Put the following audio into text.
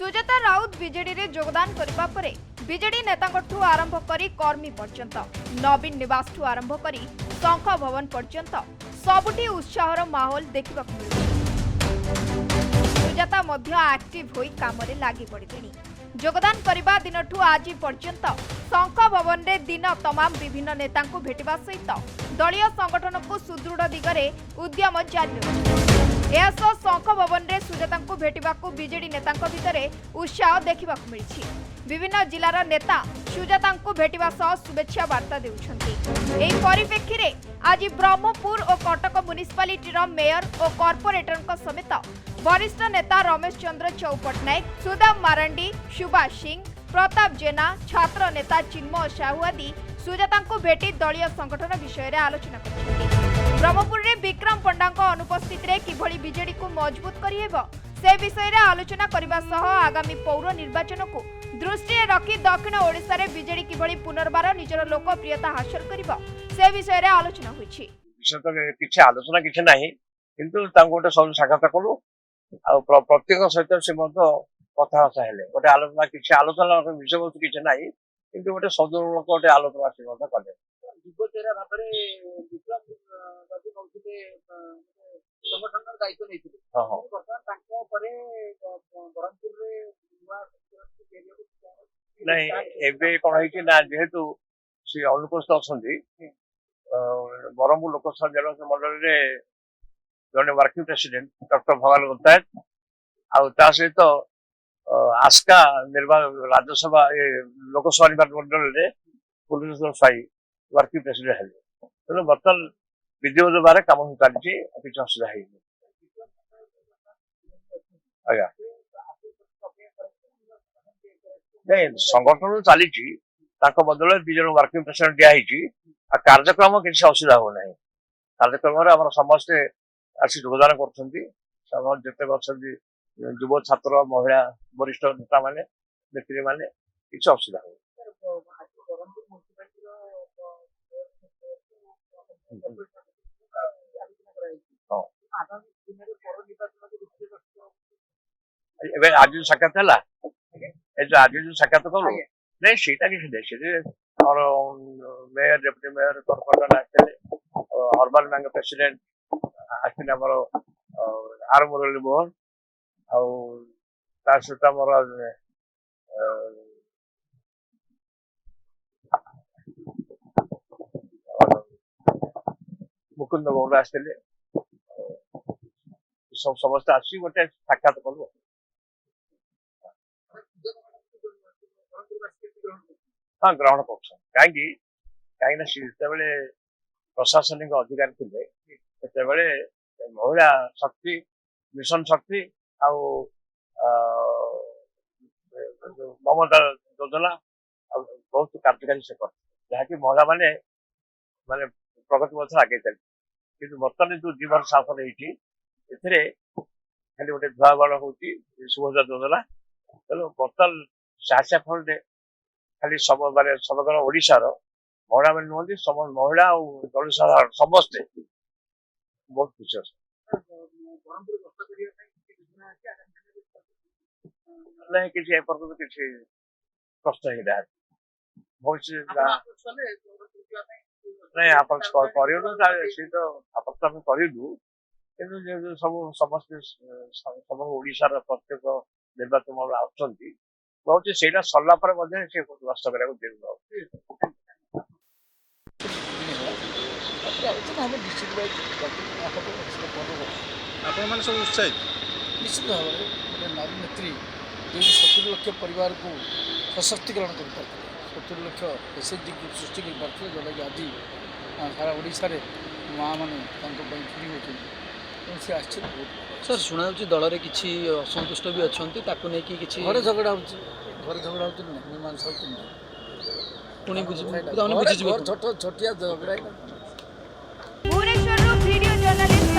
Sujata Raut BJD रे योगदान करबा परे बीजेडी नेतांठू आरंभ करी कर्मी पर्यंत नवीन निवास ठू आरंभ करी शंख भवन पर्यंत सबुठी उत्साहर माहौल देखा सुजाता मध्य एक्टिव होई काम रे लागी पड़िलेनी। योगदान करबा दिनठू आज पर्यंत शंख भवन रे दिन तमाम विभिन्न नेतांकु भेटिबा सहित दलीय संगठन को सुदृढ़ दिगरे उद्यम जारी रही। शंख भवन रे सुजाता भेटिबा बीजेडी नेता भितर उत्साह देखा मिली। विभिन्न जिलार नेता सुजाता भेटिबा सह शुभेच्छा वार्ता देउछंती। परिप्रेक्षी रे आज ब्रह्मपुर और कटक म्युनिसिपालिटीर मेयर और कॉर्पोरेटर समेत वरिष्ठ नेता रमेश चंद्र चौपटनायक, सुदाम मारांडी, सुभाष सिंह, प्रताप जेना, छात्र नेता चिन्मय साहू आदि सुजाता भेटी दलीय संगठन विषय में आलोचना कर ब्रह्मपुर में विक्रम पंडा अनुपस्थित रे किभली बीजेडी को मजबूत करिहेब से विषय में आलोचना करने सह आगामी पौर निर्वाचन को दृष्टि रखी दक्षिण ओडिशा रे बीजेडी किभली पुनर्बार निजर लोकप्रियता हासिल करिब से विषय में आलोचना होइछि। किछि आलोचना किछि नाही, किंतु तांको गोटे सब साक्षात कलु आ प्रत्येक सहित से मतो कथाबार्ता हेले गोटे आलोचना किछि आलोचना विषय वस्तु किछि नाही, किंतु गोटे सदुलोक गोटे आलोचना से मतो कले युवचेहरा भाबरे विक्रम दादी नौथिले संगठन दायित्व नैथिले वर्तमान तांको परे ब्रह्मपुर रे युवा नहीं एबे कोन है कि ना जेहेतु से अनुपस्थित अछंती ब्रह्मपुर लोकसभा जनता मंडल रे जने वर्किंग प्रेसिडेंट डॉक्टर भगवान गुप्ता आ ता सहित आस्का निर्वाचन राज्यसभा लोकसभा निर्वाचन मंडल रे पुलिस साई वर्किंग प्रेसिडेंट है तेणु बर्तमान विधिवत बारे कम चलती किसी असुविधा है आज्ञा नहीं संगठन चली बदल दि जन वर्किंग प्रेसिडेंट दिखाई कार्यक्रम किसी असुविधा हो ना कार्यक्रम समस्ते आसी योगदान करते युव छात्र महिला वरिष्ठ नेता माने नेत्री माने किसी असुविधा हो आज जो साक्षात है आज जो साक्षात कलु नहीं सीटा किसी मेयर डेप्यूटी मेयर कॉर्पोरेटर आसते अर्बन बैंक प्रेसिडेंट आसते आर मुरली मोहन सहित मोर मुकुंद गौड़ आसते सब समस्त आसी गोटे साक्षात कलु हाँ ग्रहण कर कहीं प्रशासनिक अधिकारी थे महिला शक्ति मिशन शक्ति ममता योजना बहुत कार्यकारी से कर महिला माने माने प्रगति पथ आगे चली कि बर्तमान जो 2 वर्ष शासन होती खाली गोटे धुआ बाण हो सुभद्रा योजना तेणु बर्तमान साहसिया फंड खाली सब माने समग्र ओडिशार महिला मैंने नुहति सब महिला और जनसाधारण समस्ते बहुत खुशी नहीं किसी किसी प्रश्न ही रहा भविष्य नहीं आप करूँ कि सब समस्ते सब ओडिशार प्रत्येक निर्वाचन आसुँच बहुत से सरला नष्ट करा आप सब उत्साहित निश्चित भाव में नारी नेत्री जो 70 लाख परिवार को सशक्तिकरण कर 70 लाख एसएचजी ग्रुप सृष्टि कर जोटा कि आज सारा ओडिशा रे माँ मैंने फ्री होती सी आश्चर्य बहुत सर शुणा दल में किसी असंतुष्ट भी अच्छा घरे झगड़ा हो मीमांसा पुणी छोटिया झगड़ा भुवनेश्वर वीडियो जर्नलिस्ट